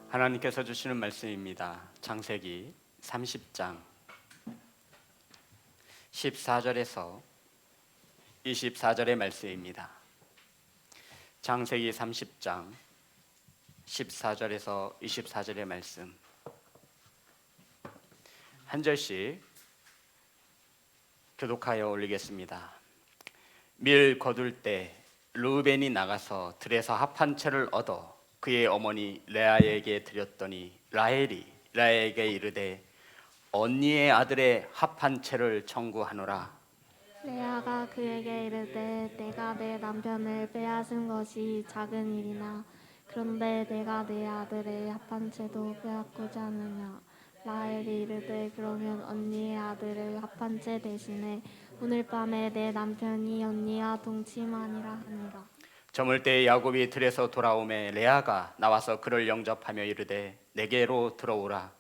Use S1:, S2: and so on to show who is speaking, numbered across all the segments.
S1: 하나님께서 주시는 말씀입니다. 창세기 30장 14절에서 24절의 말씀입니다. 창세기 30장 14절에서 24절의 말씀 한 절씩 교독하여 올리겠습니다. 밀 거둘 때 르우벤이 나가서 들에서 합 한 채를 얻어 그의 어머니 레아에게 드렸더니 라헬이 레아에게 이르되 언니의 아들의 합 한 채를 청구하노라.
S2: 레아가 그에게 이르되 내가 내 남편을 빼앗은 것이 작은 일이나 그런데 내가 내 아들의 합 한 채도 빼앗고자 하느냐. 라헬이 이르되 그러면 언니의 아들을 합 한 채 대신에 오늘 밤에 내 남편이 언니와 동침하니라 하니라.
S1: 저물 때 야곱이 들에서 돌아오매 레아가 나와서 그를 영접하며 이르되 내게로 들어오라.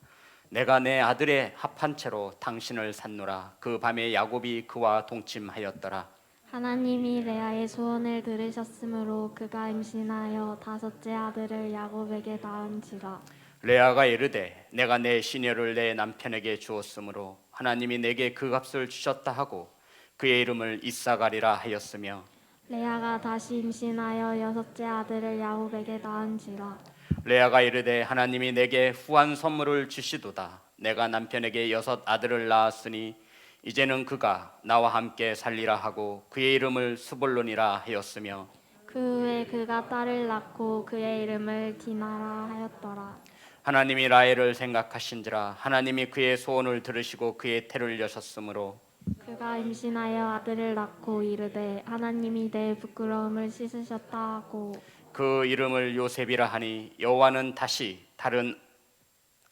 S1: 내가 내 아들의 합 한 채로 당신을 샀노라. 그 밤에 야곱이 그와 동침하였더라.
S2: 하나님이 레아의 소원을 들으셨으므로 그가 임신하여 다섯째 아들을 야곱에게 낳은지라.
S1: 레아가 이르되 내가 내 시녀를 내 남편에게 주었으므로 하나님이 내게 그 값을 주셨다 하고 그의 이름을 이사가리라 하였으며
S2: 레아가 다시 임신하여 여섯째 아들을 야곱에게 낳은지라.
S1: 레아가 이르되 하나님이 내게 후한 선물을 주시도다. 내가 남편에게 여섯 아들을 낳았으니 이제는 그가 나와 함께 살리라 하고 그의 이름을 스볼론이라 하였으며
S2: 그 후에 그가 딸을 낳고 그의 이름을 디나라 하였더라.
S1: 하나님이 라헬을 생각하신지라 하나님이 그의 소원을 들으시고 그의 태를 여셨으므로
S2: 그가 임신하여 아들을 낳고 이르되 하나님이 내 부끄러움을 씻으셨다 하고
S1: 그 이름을 요셉이라 하니 여호와는 다시 다른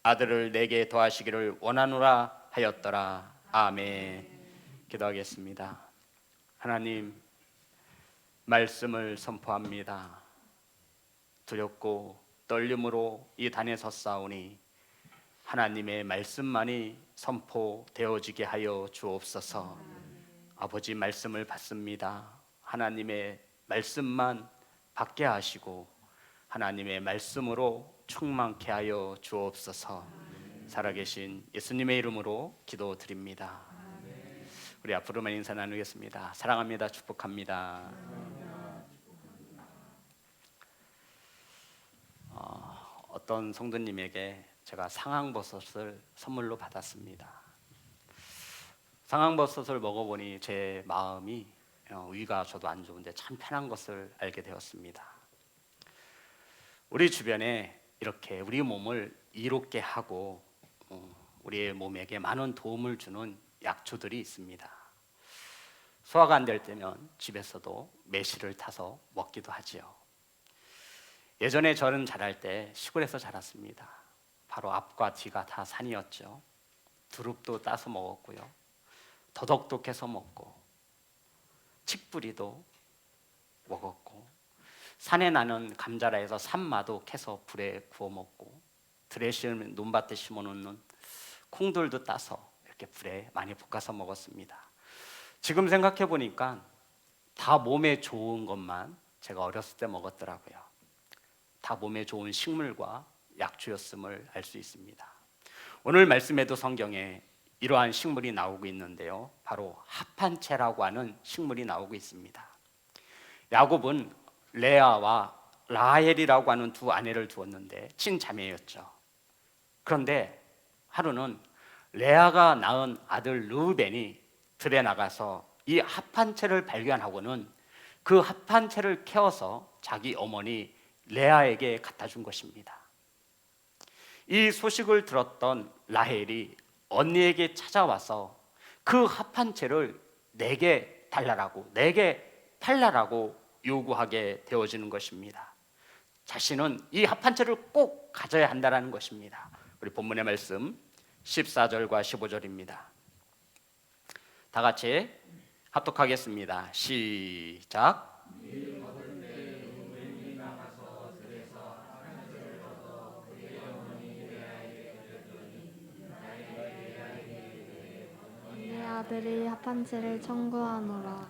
S1: 아들을 내게 더하시기를 원하노라 하였더라. 아멘. 기도하겠습니다. 하나님, 말씀을 선포합니다. 두렵고 떨림으로 이 단에 섰사오니 하나님의 말씀만이 선포되어지게 하여 주옵소서. 아버지, 말씀을 받습니다. 하나님의 말씀만 받게 하시고 하나님의 말씀으로 충만케 하여 주옵소서. 살아계신 예수님의 이름으로 기도드립니다. 우리 앞으로만 인사 나누겠습니다. 사랑합니다. 축복합니다. 어떤 성도님에게 제가 상황버섯을 선물로 받았습니다. 상황버섯을 먹어보니 제 마음이 위가 저도 안 좋은데 참 편한 것을 알게 되었습니다. 우리 주변에 이렇게 우리 몸을 이롭게 하고 우리의 몸에게 많은 도움을 주는 약초들이 있습니다. 소화가 안 될 때면 집에서도 매실을 타서 먹기도 하지요. 예전에 저는 자랄 때 시골에서 자랐습니다. 바로 앞과 뒤가 다 산이었죠. 두릅도 따서 먹었고요. 더덕도 캐서 먹고 칡뿌리도 먹었고 산에 나는 감자라 해서 산마도 캐서 불에 구워 먹고 들에 심은 논밭에 심어놓는 콩들도 따서 이렇게 불에 많이 볶아서 먹었습니다. 지금 생각해 보니까 다 몸에 좋은 것만 제가 어렸을 때 먹었더라고요. 다 몸에 좋은 식물과 약초였음을 알 수 있습니다. 오늘 말씀에도 성경에 이러한 식물이 나오고 있는데요, 바로 합한채라고 하는 식물이 나오고 있습니다. 야곱은 레아와 라헬이라고 하는 두 아내를 두었는데 친자매였죠. 그런데 하루는 레아가 낳은 아들 르우벤이 들에 나가서 이 합한채를 발견하고는 그 합한채를 캐어서 자기 어머니 레아에게 갖다 준 것입니다. 이 소식을 들었던 라헬이 언니에게 찾아와서 그 합한 채를 내게 달라라고, 내게 팔라라고 요구하게 되어지는 것입니다. 자신은 이 합한 채를 꼭 가져야 한다는 것입니다. 우리 본문의 말씀 14절과 15절입니다. 다 같이 합독하겠습니다. 시작.
S2: 내 아들이 합 한 채를 청구하노라.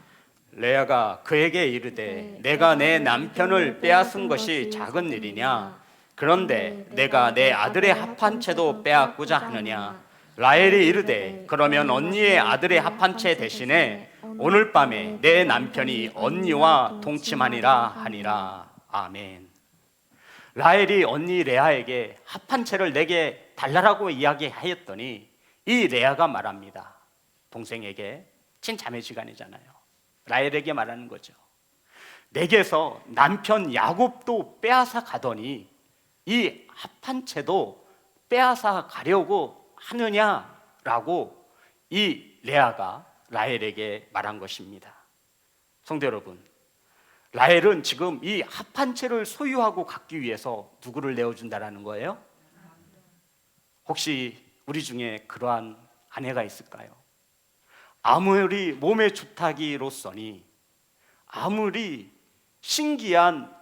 S1: 레아가 그에게 이르되 내가 내 남편을 빼앗은 것이 작은 일이냐? 그런데 내가 내 아들의 합한채도 빼앗고자 하느냐? 라헬이 이르되 그러면 언니의 아들의 합한채 대신에 오늘 밤에 내 남편이 언니와 동침하니라 하니라. 아멘. 라헬이 언니 레아에게 합한채를 내게 달라라고 이야기하였더니 이 레아가 말합니다. 동생에게, 친자매지간이잖아요. 라헬에게 말하는 거죠. 내게서 남편 야곱도 빼앗아 가더니 이 합한채도 빼앗아 가려고 하느냐라고 이 레아가 라헬에게 말한 것입니다. 성도 여러분, 라헬은 지금 이 합한채를 소유하고 갖기 위해서 누구를 내어준다라는 거예요? 혹시 우리 중에 그러한 아내가 있을까요? 아무리 몸의 주타기로서니, 아무리 신기한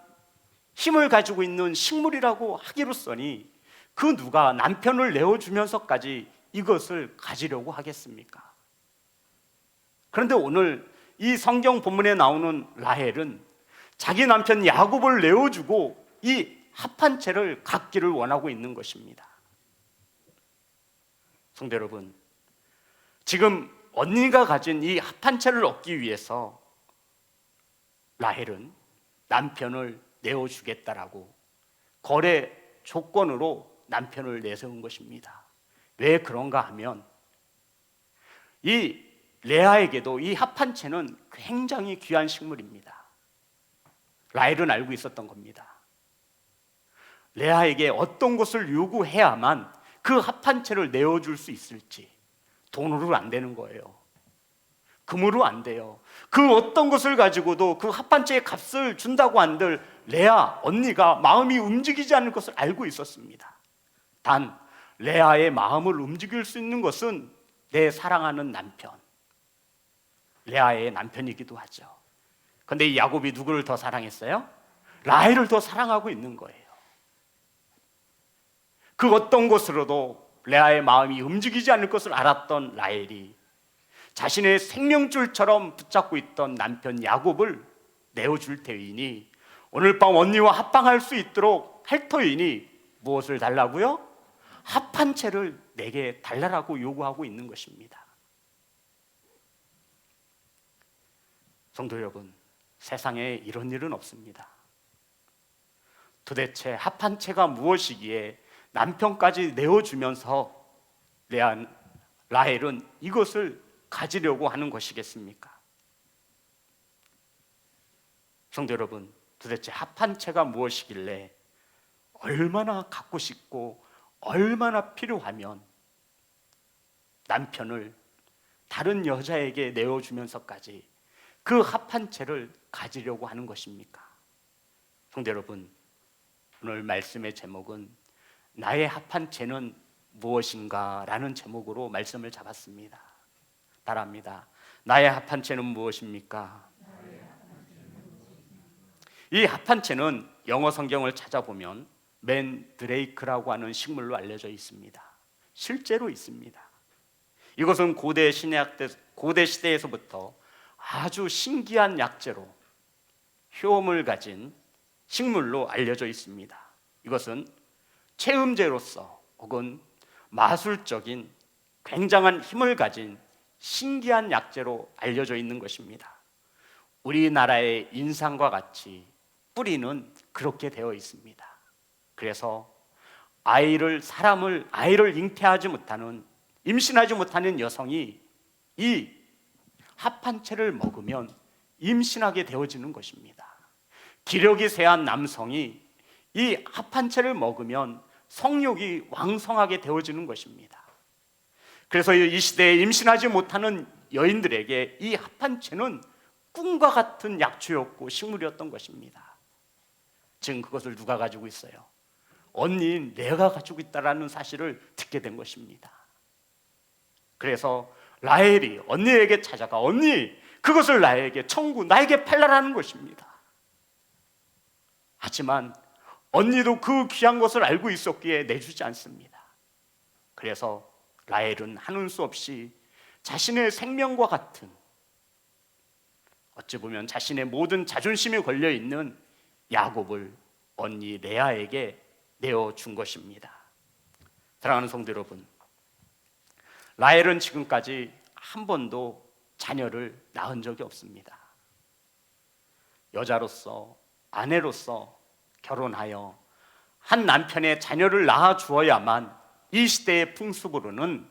S1: 힘을 가지고 있는 식물이라고 하기로서니 그 누가 남편을 내어주면서까지 이것을 가지려고 하겠습니까? 그런데 오늘 이 성경 본문에 나오는 라헬은 자기 남편 야곱을 내어주고 이 합한채를 갖기를 원하고 있는 것입니다. 성도 여러분, 지금 언니가 가진 이 합한채를 얻기 위해서 라헬은 남편을 내어주겠다라고 거래 조건으로 남편을 내세운 것입니다. 왜 그런가 하면 이 레아에게도 이 합한채는 굉장히 귀한 식물입니다. 라헬은 알고 있었던 겁니다. 레아에게 어떤 것을 요구해야만 그 합한채를 내어줄 수 있을지. 돈으로 안 되는 거예요. 금으로 안 돼요. 그 어떤 것을 가지고도 그 합한채의 값을 준다고 한들 레아 언니가 마음이 움직이지 않을 것을 알고 있었습니다. 단 레아의 마음을 움직일 수 있는 것은 내 사랑하는 남편, 레아의 남편이기도 하죠. 그런데 이 야곱이 누구를 더 사랑했어요? 라헬을 더 사랑하고 있는 거예요. 그 어떤 것으로도 레아의 마음이 움직이지 않을 것을 알았던 라헬이 자신의 생명줄처럼 붙잡고 있던 남편 야곱을 내어줄 테이니 오늘 밤 언니와 합방할 수 있도록 할 터이니 무엇을 달라고요? 합한채를 내게 달라라고 요구하고 있는 것입니다. 성도 여러분, 세상에 이런 일은 없습니다. 도대체 합한채가 무엇이기에 남편까지 내어주면서 라헬은 이것을 가지려고 하는 것이겠습니까? 성도 여러분, 도대체 합한채가 무엇이길래 얼마나 갖고 싶고 얼마나 필요하면 남편을 다른 여자에게 내어주면서까지 그 합한채를 가지려고 하는 것입니까? 성도 여러분, 오늘 말씀의 제목은 나의 합한채는 무엇인가? 라는 제목으로 말씀을 잡았습니다. 따라합니다. 나의 합한채는 무엇입니까? 이 합한채는 영어 성경을 찾아보면 맨드레이크라고 하는 식물로 알려져 있습니다. 실제로 있습니다. 이것은 고대 시대에서부터 아주 신기한 약재로 효험을 가진 식물로 알려져 있습니다. 이것은 체음제로서 혹은 마술적인 굉장한 힘을 가진 신기한 약재로 알려져 있는 것입니다. 우리나라의 인삼과 같이 뿌리는 그렇게 되어 있습니다. 그래서 아이를 잉태하지 못하는, 임신하지 못하는 여성이 이 합한채를 먹으면 임신하게 되어지는 것입니다. 기력이 세한 남성이 이 합한채를 먹으면 성욕이 왕성하게 되어지는 것입니다. 그래서 이 시대에 임신하지 못하는 여인들에게 이 합한채는 꿈과 같은 약초였고 식물이었던 것입니다. 지금 그것을 누가 가지고 있어요? 언니인 내가 가지고 있다라는 사실을 듣게 된 것입니다. 그래서 라헬이 언니에게 찾아가 언니 그것을 나에게 나에게 팔라라는 것입니다. 하지만 언니도 그 귀한 것을 알고 있었기에 내주지 않습니다. 그래서 라헬은 하는 수 없이 자신의 생명과 같은, 어찌 보면 자신의 모든 자존심이 걸려있는 야곱을 언니 레아에게 내어준 것입니다. 사랑하는 성도 여러분, 라헬은 지금까지 한 번도 자녀를 낳은 적이 없습니다. 여자로서, 아내로서 결혼하여 한 남편의 자녀를 낳아 주어야만 이 시대의 풍습으로는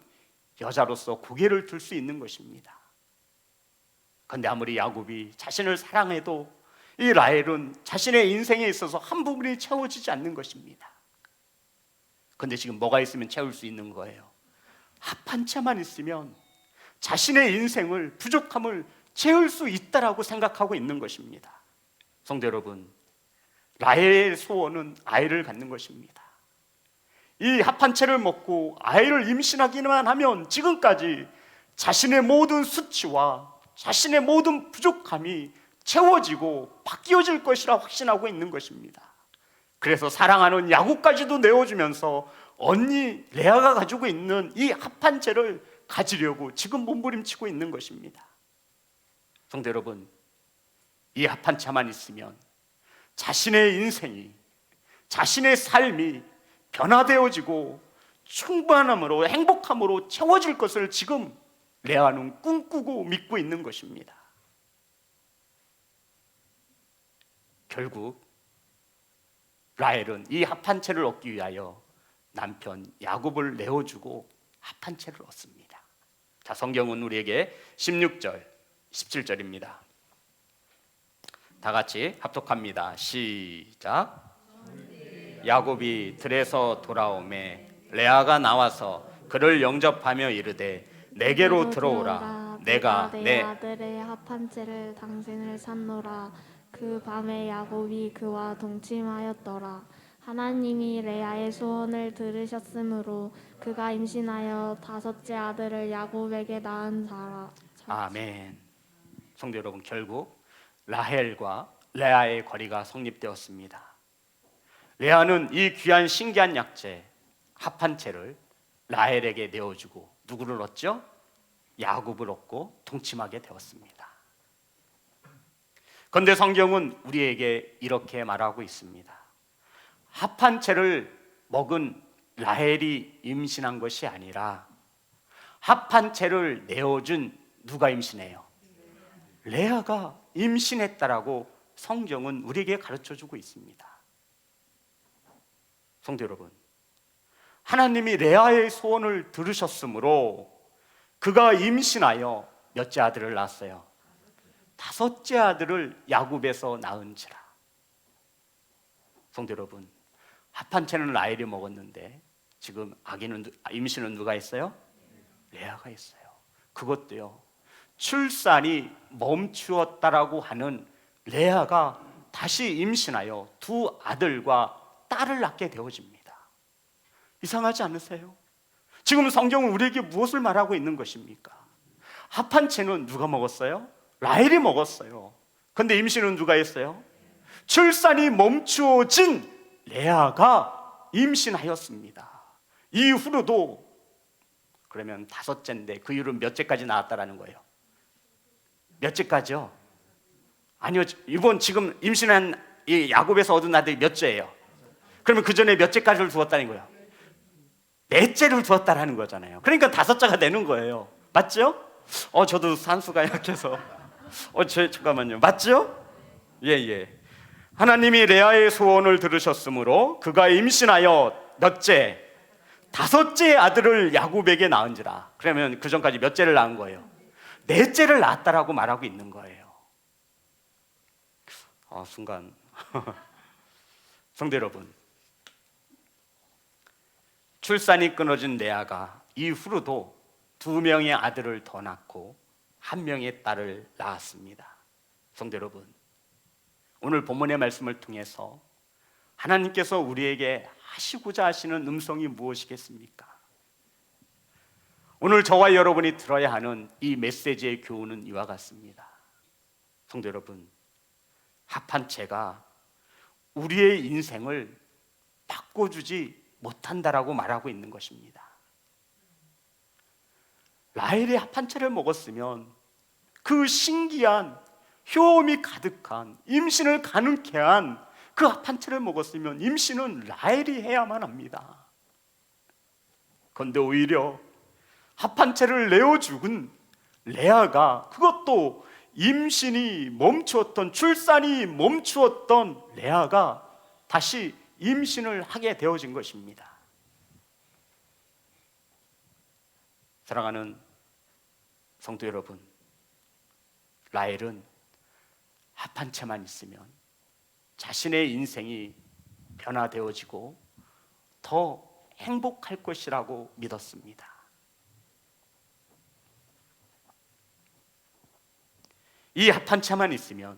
S1: 여자로서 고개를 들 수 있는 것입니다. 그런데 아무리 야곱이 자신을 사랑해도 이 라헬은 자신의 인생에 있어서 한 부분이 채워지지 않는 것입니다. 그런데 지금 뭐가 있으면 채울 수 있는 거예요? 합한 채만 있으면 자신의 인생을, 부족함을 채울 수 있다라고 생각하고 있는 것입니다. 성도 여러분, 라헬의 소원은 아이를 갖는 것입니다. 이 합한 채를 먹고 아이를 임신하기만 하면 지금까지 자신의 모든 수치와 자신의 모든 부족함이 채워지고 바뀌어질 것이라 확신하고 있는 것입니다. 그래서 사랑하는 야곱까지도 내어주면서 언니 레아가 가지고 있는 이 합한 채를 가지려고 지금 몸부림치고 있는 것입니다. 성도 여러분, 이 합한 채만 있으면 자신의 인생이, 자신의 삶이 변화되어지고 충만함으로, 행복함으로 채워질 것을 지금 레아는 꿈꾸고 믿고 있는 것입니다. 결국 라헬은 이 합한 채를 얻기 위하여 남편 야곱을 내어주고 합한 채를 얻습니다. 자, 성경은 우리에게 16절, 17절입니다. 다 같이 합독합니다. 시작. 야곱이 들에서 돌아오매 레아가 나와서 그를 영접하며 이르되 내게로 들어오라. 내가 내
S2: 아들의 합한 채를 당신을 샀노라. 그 밤에 야곱이 그와 동침하였더라. 하나님이 레아의 소원을 들으셨으므로 그가 임신하여 다섯째 아들을 야곱에게 낳은 자라.
S1: 아멘. 성도 여러분, 결국 라헬과 레아의 거리가 성립되었습니다. 레아는 이 귀한 신기한 약재 합한 채를 라헬에게 내어주고 누구를 얻죠? 야곱을 얻고 동침하게 되었습니다. 그런데 성경은 우리에게 이렇게 말하고 있습니다. 합한 채를 먹은 라헬이 임신한 것이 아니라 합한 채를 내어준 누가 임신해요? 레아가 임신했다라고 성경은 우리에게 가르쳐주고 있습니다. 성도 여러분, 하나님이 레아의 소원을 들으셨으므로 그가 임신하여 몇째 아들을 낳았어요? 다섯째 아들을 야곱에서 낳은지라. 성도 여러분, 합한 채는 라헬이 먹었는데 지금 임신은 누가 했어요? 레아가 했어요. 그것도요, 출산이 멈추었다라고 하는 레아가 다시 임신하여 두 아들과 딸을 낳게 되어집니다. 이상하지 않으세요? 지금 성경은 우리에게 무엇을 말하고 있는 것입니까? 합한 채는 누가 먹었어요? 라헬이 먹었어요. 그런데 임신은 누가 했어요? 출산이 멈추어진 레아가 임신하였습니다. 이후로도, 그러면 다섯째인데 그 이후로 몇째까지 나왔다라는 거예요? 몇째까지요? 아니요, 이번 지금 임신한 이 야곱에서 얻은 아들이 몇째예요? 그러면 그 전에 몇째까지를 두었다는 거예요? 넷째를 두었다라는 거잖아요. 그러니까 다섯째가 되는 거예요. 맞죠? 저도 산수가 약해서 잠깐만요. 맞죠? 예. 하나님이 레아의 소원을 들으셨으므로 그가 임신하여 몇째? 다섯째 아들을 야곱에게 낳은지라. 그러면 그 전까지 몇째를 낳은 거예요? 넷째를 낳았다라고 말하고 있는 거예요. 순간 성도 여러분, 출산이 끊어진 레아가 이후로도 2명의 아들을 더 낳고 1명의 딸을 낳았습니다. 성도 여러분, 오늘 본문의 말씀을 통해서 하나님께서 우리에게 하시고자 하시는 음성이 무엇이겠습니까? 오늘 저와 여러분이 들어야 하는 이 메시지의 교훈은 이와 같습니다. 성도 여러분, 합한 채가 우리의 인생을 바꿔주지 못한다라고 말하고 있는 것입니다. 라헬이 합한 채를 먹었으면 그 신기한 효험이 가득한 임신을 가능케 한 그 합한 채를 먹었으면 임신은 라헬이 해야만 합니다. 그런데 오히려 합한 채를 내어 죽은 레아가, 그것도 임신이 멈추었던, 출산이 멈추었던 레아가 다시 임신을 하게 되어진 것입니다. 사랑하는 성도 여러분, 라헬은 합한 채만 있으면 자신의 인생이 변화되어지고 더 행복할 것이라고 믿었습니다. 이 합한 채만 있으면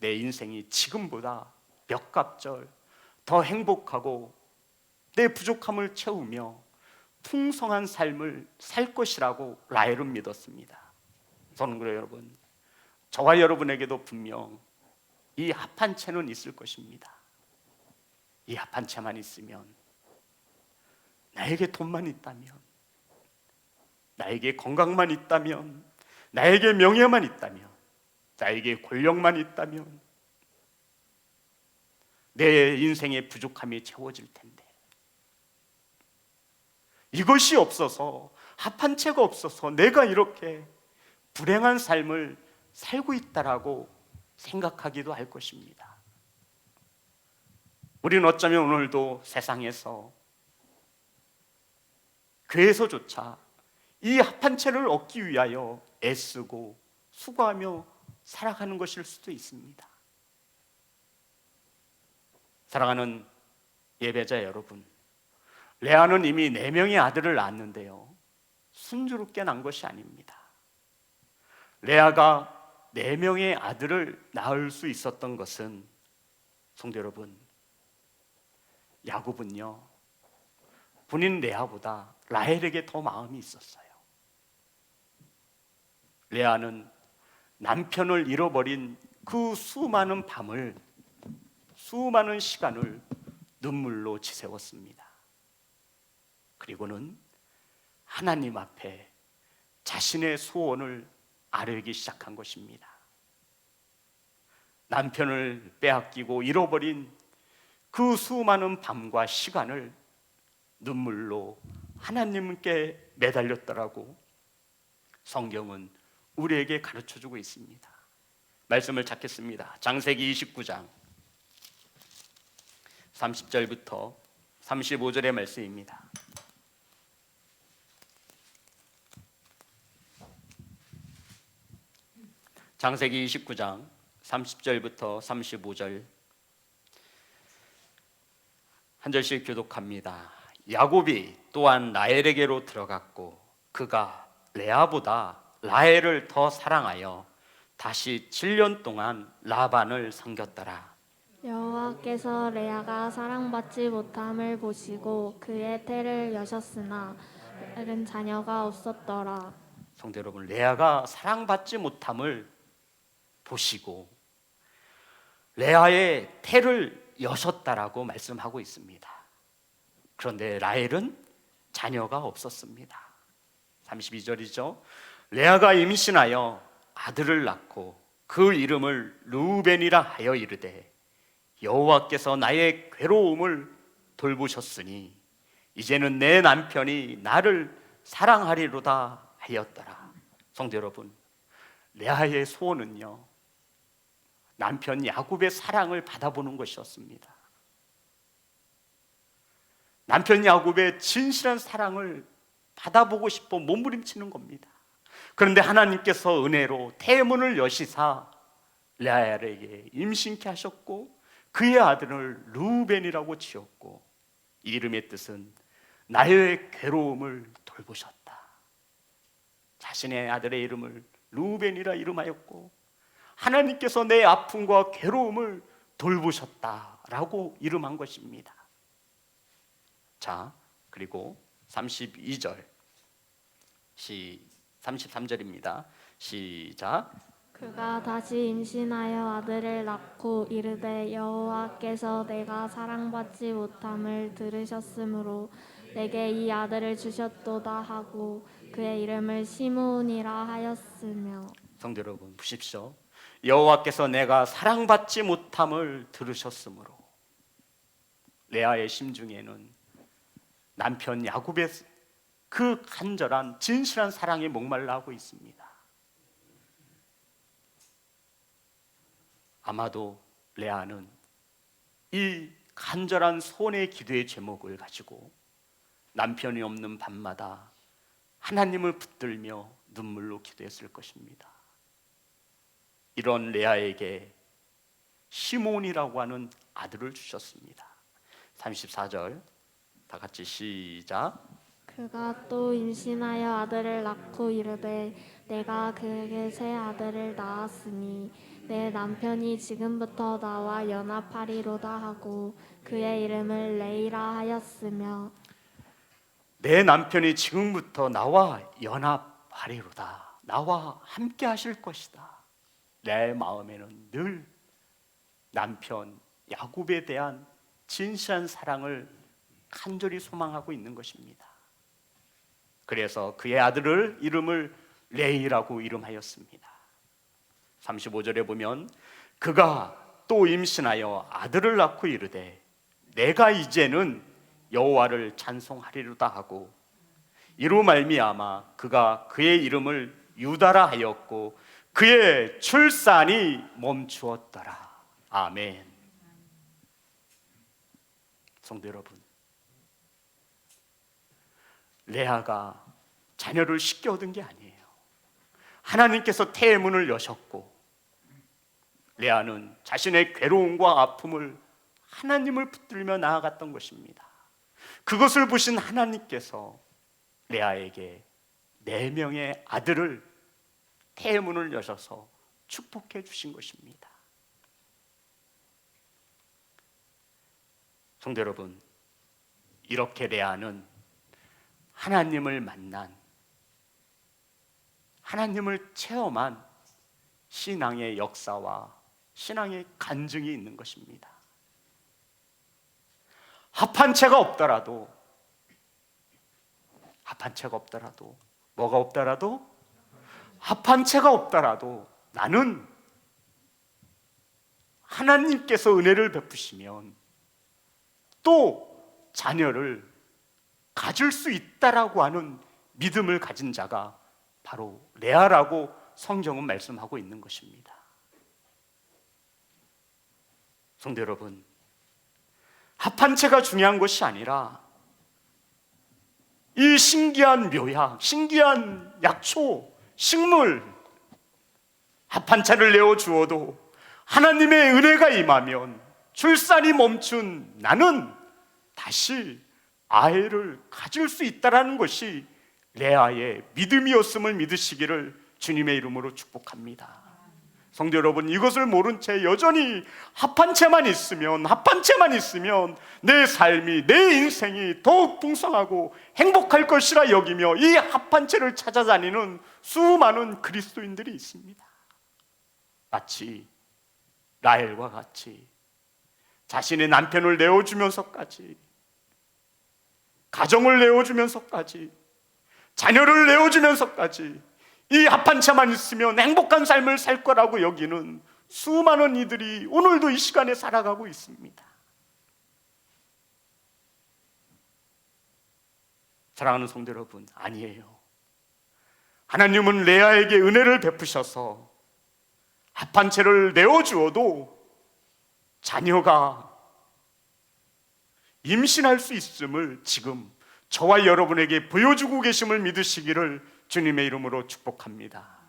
S1: 내 인생이 지금보다 몇 갑절 더 행복하고 내 부족함을 채우며 풍성한 삶을 살 것이라고 라헬은 믿었습니다. 저는 그래요, 여러분. 저와 여러분에게도 분명 이 합한 채는 있을 것입니다. 이 합한 채만 있으면, 나에게 돈만 있다면, 나에게 건강만 있다면, 나에게 명예만 있다면, 나에게 권력만 있다면 내 인생의 부족함이 채워질 텐데, 이것이 없어서, 합한 채가 없어서 내가 이렇게 불행한 삶을 살고 있다라고 생각하기도 할 것입니다. 우리는 어쩌면 오늘도 세상에서, 교회에서조차 이 합한 채를 얻기 위하여 애쓰고 수고하며 살아가는 것일 수도 있습니다. 사랑하는 예배자 여러분, 레아는 이미 4명의 아들을 낳았는데요, 순조롭게 난 것이 아닙니다. 레아가 4명의 아들을 낳을 수 있었던 것은, 성도 여러분, 야곱은요, 본인 레아보다 라헬에게 더 마음이 있었어요. 레아는 남편을 잃어버린 그 수많은 밤을, 수많은 시간을 눈물로 지새웠습니다. 그리고는 하나님 앞에 자신의 소원을 아뢰기 시작한 것입니다. 남편을 빼앗기고 잃어버린 그 수많은 밤과 시간을 눈물로 하나님께 매달렸더라고 성경은 우리에게 가르쳐주고 있습니다. 말씀을 찾겠습니다. 창세기 29장 30절부터 35절의 말씀입니다. 창세기 29장 30절부터 35절 한 절씩 교독합니다. 야곱이 또한 라헬에게로 들어갔고 그가 레아보다 라헬을 더 사랑하여 다시 7년 동안 라반을 섬겼더라.
S2: 여호와께서 레아가 사랑받지 못함을 보시고 그의 태를 여셨으나 라헬은 자녀가 없었더라.
S1: 성도 여러분, 레아가 사랑받지 못함을 보시고 레아의 태를 여셨다라고 말씀하고 있습니다. 그런데 라헬은 자녀가 없었습니다. 32절이죠. 레아가 임신하여 아들을 낳고 그 이름을 르우벤이라 하여 이르되 여호와께서 나의 괴로움을 돌보셨으니 이제는 내 남편이 나를 사랑하리로다 하였더라. 성도 여러분, 레아의 소원은요, 남편 야곱의 사랑을 받아보는 것이었습니다. 남편 야곱의 진실한 사랑을 받아보고 싶어 몸부림치는 겁니다. 그런데 하나님께서 은혜로 태문을 여시사 레아에게 임신케 하셨고 그의 아들을 르우벤이라고 지었고 이 이름의 뜻은 나의 괴로움을 돌보셨다. 자신의 아들의 이름을 르우벤이라 이름하였고 하나님께서 내 아픔과 괴로움을 돌보셨다라고 이름한 것입니다. 자, 그리고 32절 33절입니다. 시작.
S2: 그가 다시 임신하여 아들을 낳고 이르되 여호와께서 내가 사랑받지 못함을 들으셨으므로 내게 이 아들을 주셨도다 하고 그의 이름을 시므온이라 하였으며.
S1: 성도 여러분 보십시오. 여호와께서 내가 사랑받지 못함을 들으셨으므로 레아의 심중에는 남편 야곱의 그 간절한 진실한 사랑에 목말라 하고 있습니다. 아마도 레아는 이 간절한 소원의 기도의 제목을 가지고 남편이 없는 밤마다 하나님을 붙들며 눈물로 기도했을 것입니다. 이런 레아에게 시몬이라고 하는 아들을 주셨습니다. 34절 다 같이 시작.
S2: 그가 또 임신하여 아들을 낳고 이르되 내가 그에게 새 아들을 낳았으니 내 남편이 지금부터 나와 연합하리로다 하고 그의 이름을 레이라 하였으며
S1: 내 남편이 지금부터 나와 연합하리로다. 나와 함께 하실 것이다. 내 마음에는 늘 남편 야곱에 대한 진실한 사랑을 간절히 소망하고 있는 것입니다. 그래서 그의 아들을 이름을 레이라고 이름하였습니다. 35절에 보면 그가 또 임신하여 아들을 낳고 이르되 내가 이제는 여호와를 찬송하리로다 하고 이로 말미암아 그가 그의 이름을 유다라 하였고 그의 출산이 멈추었더라. 아멘. 성도 여러분, 레아가 자녀를 쉽게 얻은 게 아니에요. 하나님께서 태의 문을 여셨고 레아는 자신의 괴로움과 아픔을 하나님을 붙들며 나아갔던 것입니다. 그것을 보신 하나님께서 레아에게 4명의 아들을 태의 문을 여셔서 축복해 주신 것입니다. 성도 여러분, 이렇게 레아는 하나님을 만난, 하나님을 체험한 신앙의 역사와 신앙의 간증이 있는 것입니다. 합한 채가 없더라도 뭐가 없더라도 합한 채가 없더라도 나는 하나님께서 은혜를 베푸시면 또 자녀를 가질 수 있다라고 하는 믿음을 가진 자가 바로 레아라고 성경은 말씀하고 있는 것입니다. 성도 여러분, 합한 채가 중요한 것이 아니라 이 신기한 묘약, 신기한 약초, 식물 합한 채를 내어주어도 하나님의 은혜가 임하면 출산이 멈춘 나는 다시 아이를 가질 수 있다는 것이 레아의 믿음이었음을 믿으시기를 주님의 이름으로 축복합니다. 성도 여러분, 이것을 모른 채 여전히 합한 채만 있으면 내 삶이, 내 인생이 더욱 풍성하고 행복할 것이라 여기며 이 합한 채를 찾아다니는 수많은 그리스도인들이 있습니다. 마치 라헬과 같이 자신의 남편을 내어주면서까지, 가정을 내어주면서까지, 자녀를 내어주면서까지 이 합한 채만 있으면 행복한 삶을 살 거라고 여기는 수많은 이들이 오늘도 이 시간에 살아가고 있습니다. 사랑하는 성도 여러분, 아니에요. 하나님은 레아에게 은혜를 베푸셔서 합한 채를 내어주어도 자녀가 임신할 수 있음을 지금 저와 여러분에게 보여주고 계심을 믿으시기를 주님의 이름으로 축복합니다.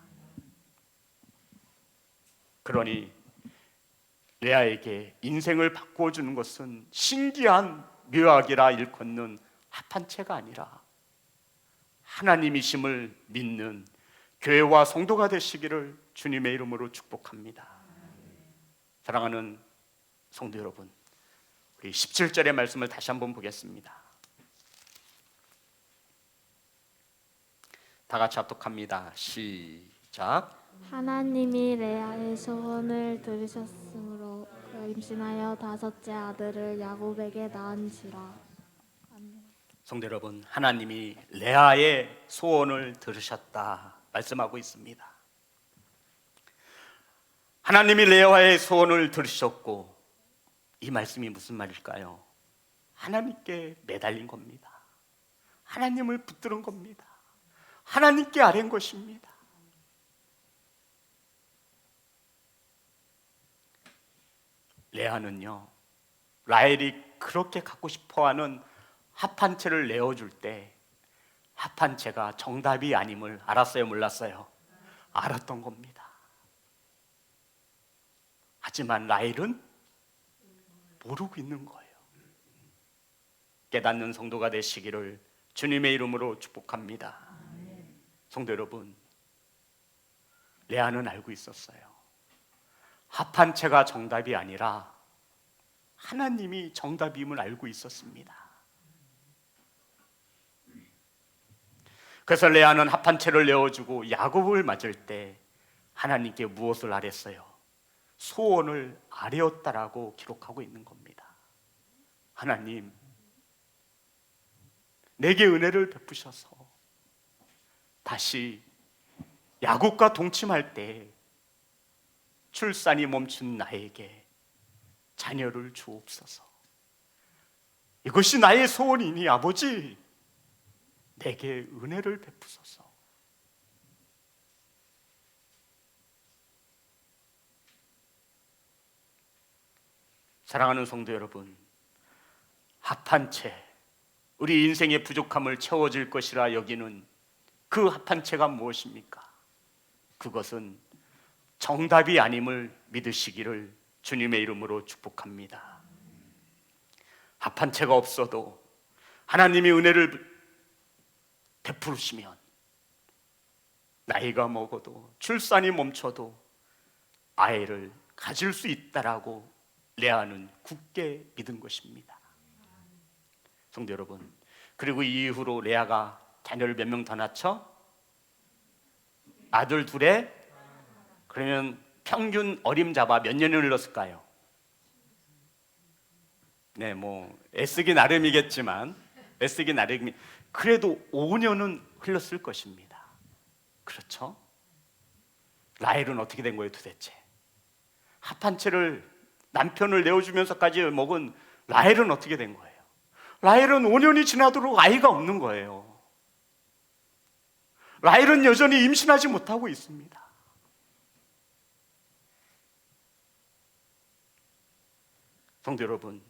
S1: 그러니 레아에게 인생을 바꾸어 주는 것은 신기한 묘약이라 일컫는 합한 채가 아니라 하나님이심을 믿는 교회와 성도가 되시기를 주님의 이름으로 축복합니다. 사랑하는 성도 여러분, 우리 17절의 말씀을 다시 한번 보겠습니다. 다 같이 합독합니다. 시작.
S2: 하나님이 레아의 소원을 들으셨으므로 그가 임신하여 5째 아들을 야곱에게 낳은지라.
S1: 성도 여러분, 하나님이 레아의 소원을 들으셨다 말씀하고 있습니다. 하나님이 레아의 소원을 들으셨고, 이 말씀이 무슨 말일까요? 하나님께 매달린 겁니다. 하나님을 붙드는 겁니다. 하나님께 아뢰는 것입니다. 레아는요, 라헬이 그렇게 갖고 싶어하는 합한 채를 내어줄 때 합한 채가 정답이 아님을 알았어요, 몰랐어요? 알았던 겁니다. 하지만 라헬은 모르고 있는 거예요. 깨닫는 성도가 되시기를 주님의 이름으로 축복합니다. 성도 여러분, 레아는 알고 있었어요. 합한 채가 정답이 아니라 하나님이 정답임을 알고 있었습니다. 그래서 레아는 합한 채를 내어주고 야곱을 맞을 때 하나님께 무엇을 아뢰었어요? 소원을 아뢰었다라고 기록하고 있는 겁니다. 하나님, 내게 은혜를 베푸셔서 다시 야곱과 동침할 때 출산이 멈춘 나에게 자녀를 주옵소서. 이것이 나의 소원이니 아버지, 내게 은혜를 베푸소서. 사랑하는 성도 여러분, 합한 채 우리 인생의 부족함을 채워줄 것이라 여기는 그 합한 채가 무엇입니까? 그것은 정답이 아님을 믿으시기를 주님의 이름으로 축복합니다. 합한 채가 없어도 하나님이 은혜를 베푸시면 나이가 먹어도 출산이 멈춰도 아이를 가질 수 있다라고 레아는 굳게 믿은 것입니다. 성도 여러분, 그리고 이 이후로 레아가 자녀를 몇 명 더 낳죠? 아들 둘에, 그러면 평균 어림잡아 몇 년을 흘렀을까요? 네, 뭐 애쓰기 나름이겠지만 그래도 5년은 흘렀을 것입니다. 그렇죠? 라헬은 어떻게 된 거예요 도대체? 합한 채를 남편을 내어주면서까지 먹은 라헬은 어떻게 된 거예요? 라헬은 5년이 지나도록 아이가 없는 거예요. 라헬은 여전히 임신하지 못하고 있습니다. 성도 여러분,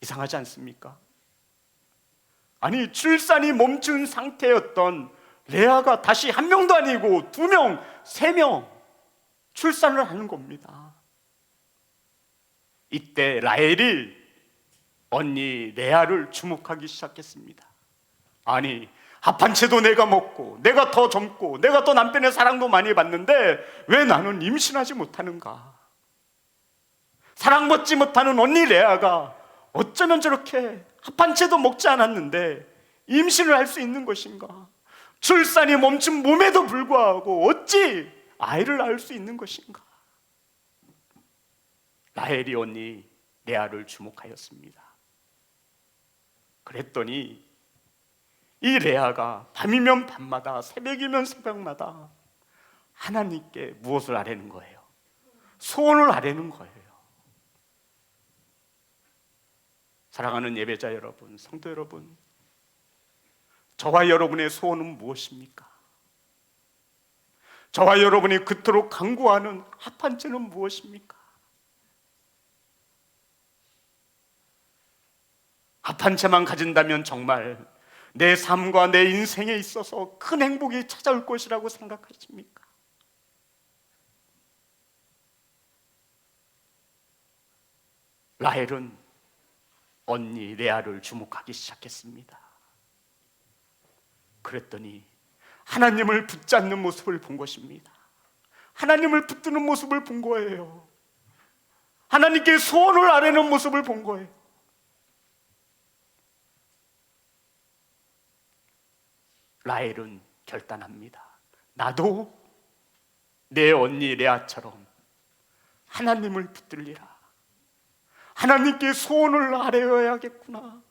S1: 이상하지 않습니까? 아니, 출산이 멈춘 상태였던 레아가 다시 한 명도 아니고 2명, 3명 출산을 하는 겁니다. 이때 라헬이 언니 레아를 주목하기 시작했습니다. 아니, 합한 채도 내가 먹고 내가 더 젊고 내가 또 남편의 사랑도 많이 받는데 왜 나는 임신하지 못하는가? 사랑받지 못하는 언니 레아가 어쩌면 저렇게 합한 채도 먹지 않았는데 임신을 할 수 있는 것인가? 출산이 멈춘 몸에도 불구하고 어찌 아이를 낳을 수 있는 것인가? 라헬이 언니 레아를 주목하였습니다. 그랬더니 이 레아가 밤이면 밤마다 새벽이면 새벽마다 하나님께 무엇을 아뢰는 거예요? 소원을 아뢰는 거예요. 사랑하는 예배자 여러분, 성도 여러분, 저와 여러분의 소원은 무엇입니까? 저와 여러분이 그토록 간구하는 합한 채는 무엇입니까? 합한 채만 가진다면 정말 내 삶과 내 인생에 있어서 큰 행복이 찾아올 것이라고 생각하십니까? 라헬은 언니 레아를 주목하기 시작했습니다. 그랬더니 하나님을 붙잡는 모습을 본 것입니다. 하나님을 붙드는 모습을 본 거예요. 하나님께 소원을 아뢰는 모습을 본 거예요. 라헬은 결단합니다. 나도 내 언니 레아처럼 하나님을 붙들리라. 하나님께 소원을 아뢰어야겠구나.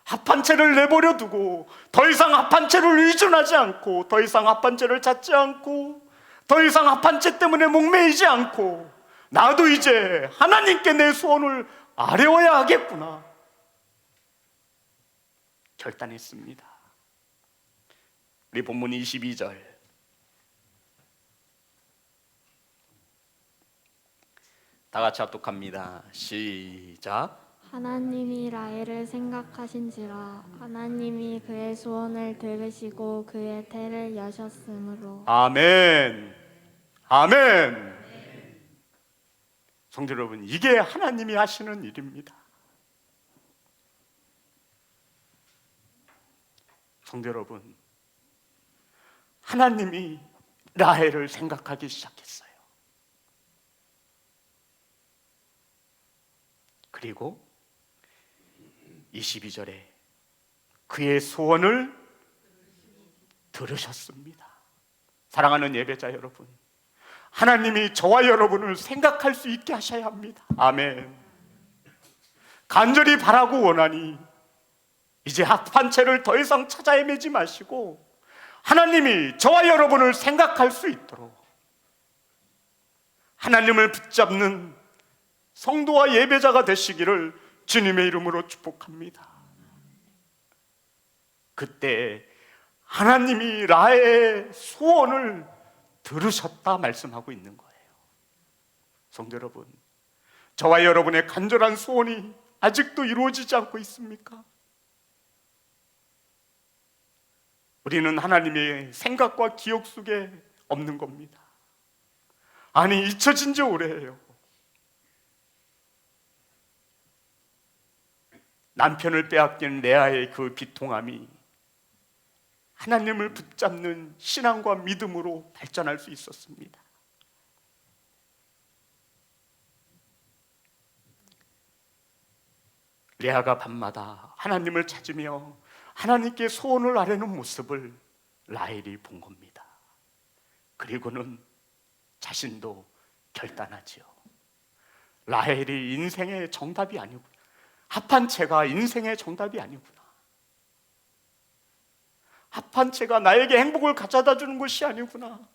S1: 합한 채를 내버려 두고 더 이상 합한 채를 의존하지 않고 더 이상 합한 채를 찾지 않고 더 이상 합한 채 때문에 목매이지 않고 나도 이제 하나님께 내 소원을 아뢰어야 하겠구나 결단했습니다. 우리 본문 22절 다 같이 합독합니다. 시작.
S2: 하나님이 라헬을 생각하신지라 하나님이 그의 소원을 들으시고 그의 태를 여셨으므로.
S1: 아멘. 아멘. 성도 여러분, 이게 하나님이 하시는 일입니다. 성도 여러분, 하나님이 라헬을 생각하기 시작했어요. 그리고 22절에 그의 소원을 들으셨습니다. 사랑하는 예배자 여러분, 하나님이 저와 여러분을 생각할 수 있게 하셔야 합니다. 아멘. 간절히 바라고 원하니 이제 합한 채를 더 이상 찾아 헤매지 마시고 하나님이 저와 여러분을 생각할 수 있도록 하나님을 붙잡는 성도와 예배자가 되시기를 주님의 이름으로 축복합니다. 그때 하나님이 라헬의 소원을 들으셨다 말씀하고 있는 거예요. 성도 여러분, 저와 여러분의 간절한 소원이 아직도 이루어지지 않고 있습니까? 우리는 하나님의 생각과 기억 속에 없는 겁니다. 아니, 잊혀진 지 오래예요. 남편을 빼앗긴 레아의 그 비통함이 하나님을 붙잡는 신앙과 믿음으로 발전할 수 있었습니다. 레아가 밤마다 하나님을 찾으며 하나님께 소원을 아뢰는 모습을 라헬이 본 겁니다. 그리고는 자신도 결단하지요. 라헬이 인생의 정답이 아니구나. 합한 채가 인생의 정답이 아니구나. 합한 채가 나에게 행복을 가져다 주는 것이 아니구나.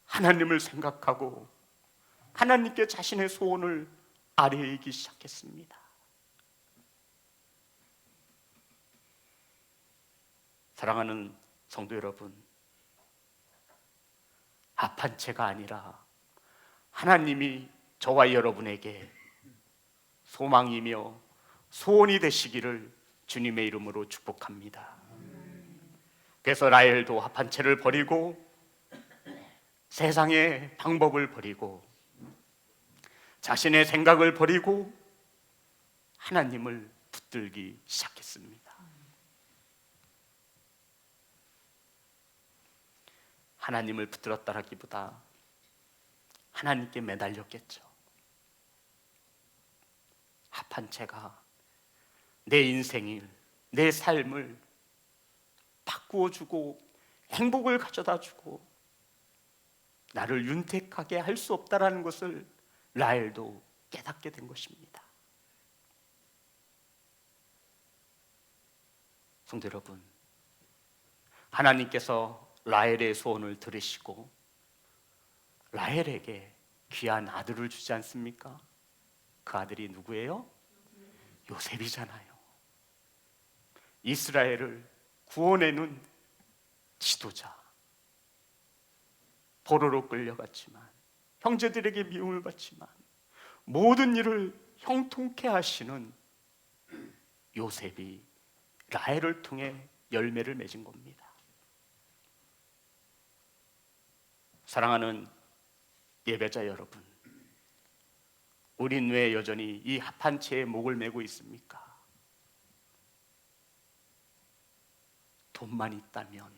S1: 하나님을 생각하고 하나님께 자신의 소원을 아뢰기 시작했습니다. 사랑하는 성도 여러분, 합한 채가 아니라 하나님이 저와 여러분에게 소망이며 소원이 되시기를 주님의 이름으로 축복합니다. 그래서 라헬도 합한 채를 버리고 세상의 방법을 버리고 자신의 생각을 버리고 하나님을 붙들기 시작했습니다. 하나님을 붙들었다라기보다 하나님께 매달렸겠죠. 합한 채가 내 인생을, 내 삶을 바꾸어주고 행복을 가져다주고 나를 윤택하게 할 수 없다라는 것을 라헬도 깨닫게 된 것입니다. 성도 여러분, 하나님께서 라헬의 소원을 들으시고 라헬에게 귀한 아들을 주지 않습니까? 그 아들이 누구예요? 요셉이잖아요. 이스라엘을 구원해는 지도자. 포로로 끌려갔지만 형제들에게 미움을 받지만 모든 일을 형통케 하시는 요셉이 라헬을 통해 열매를 맺은 겁니다. 사랑하는 예배자 여러분, 우린 왜 여전히 이 합한 채에 목을 메고 있습니까? 돈만 있다면,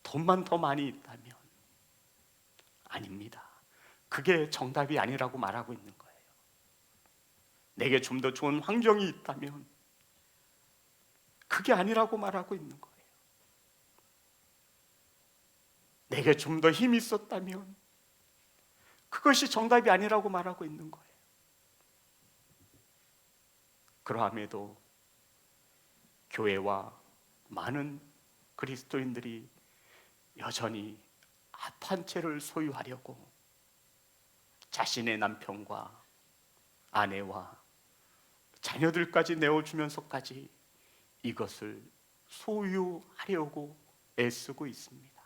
S1: 돈만 더 많이 있다면, 아닙니다. 그게 정답이 아니라고 말하고 있는 거예요. 내게 좀 더 좋은 환경이 있다면 그게 아니라고 말하고 있는 거예요. 내게 좀 더 힘이 있었다면 그것이 정답이 아니라고 말하고 있는 거예요. 그러함에도 교회와 많은 그리스도인들이 여전히 합한 채를 소유하려고 자신의 남편과 아내와 자녀들까지 내어주면서까지 이것을 소유하려고 애쓰고 있습니다.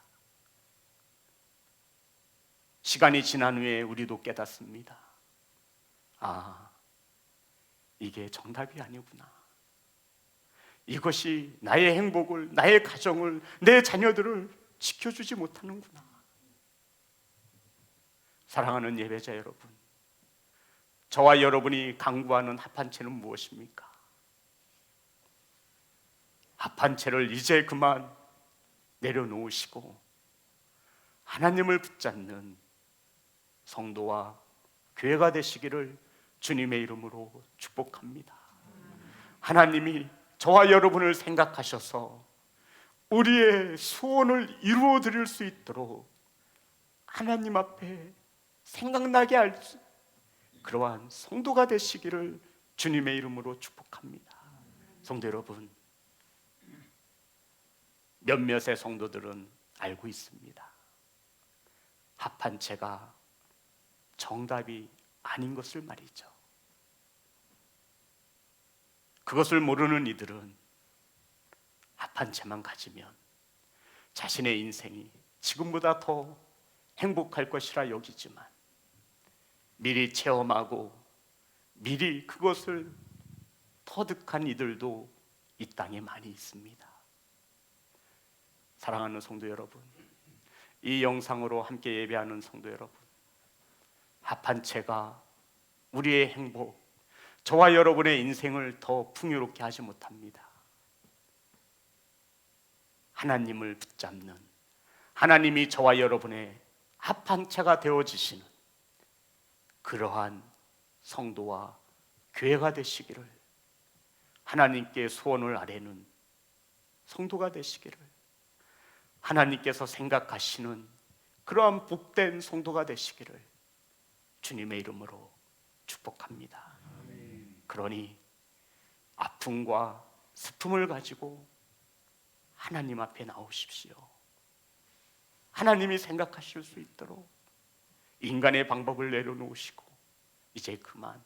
S1: 시간이 지난 후에 우리도 깨닫습니다. 아, 이게 정답이 아니구나. 이것이 나의 행복을, 나의 가정을, 내 자녀들을 지켜주지 못하는구나. 사랑하는 예배자 여러분, 저와 여러분이 강구하는 합한채는 무엇입니까? 합한채를 이제 그만 내려놓으시고 하나님을 붙잡는 성도와 교회가 되시기를 주님의 이름으로 축복합니다. 하나님이 저와 여러분을 생각하셔서 우리의 소원을 이루어 드릴 수 있도록 하나님 앞에 생각나게 할 그러한 성도가 되시기를 주님의 이름으로 축복합니다. 성도 여러분, 몇몇의 성도들은 알고 있습니다. 합한채가 정답이 아닌 것을 말이죠. 그것을 모르는 이들은 합한채만 가지면 자신의 인생이 지금보다 더 행복할 것이라 여기지만 미리 체험하고 미리 그것을 터득한 이들도 이 땅에 많이 있습니다. 사랑하는 성도 여러분, 이 영상으로 함께 예배하는 성도 여러분, 합한채가 우리의 행복, 저와 여러분의 인생을 더 풍요롭게 하지 못합니다. 하나님을 붙잡는, 하나님이 저와 여러분의 합한채가 되어지시는 그러한 성도와 교회가 되시기를, 하나님께 소원을 아뢰는 성도가 되시기를, 하나님께서 생각하시는 그러한 복된 성도가 되시기를 주님의 이름으로 축복합니다. 그러니 아픔과 슬픔을 가지고 하나님 앞에 나오십시오. 하나님이 생각하실 수 있도록 인간의 방법을 내려놓으시고 이제 그만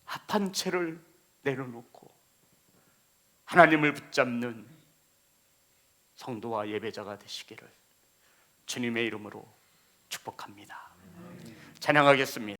S1: 합한채를 내려놓고 하나님을 붙잡는 성도와 예배자가 되시기를 주님의 이름으로 축복합니다. 찬양하겠습니다.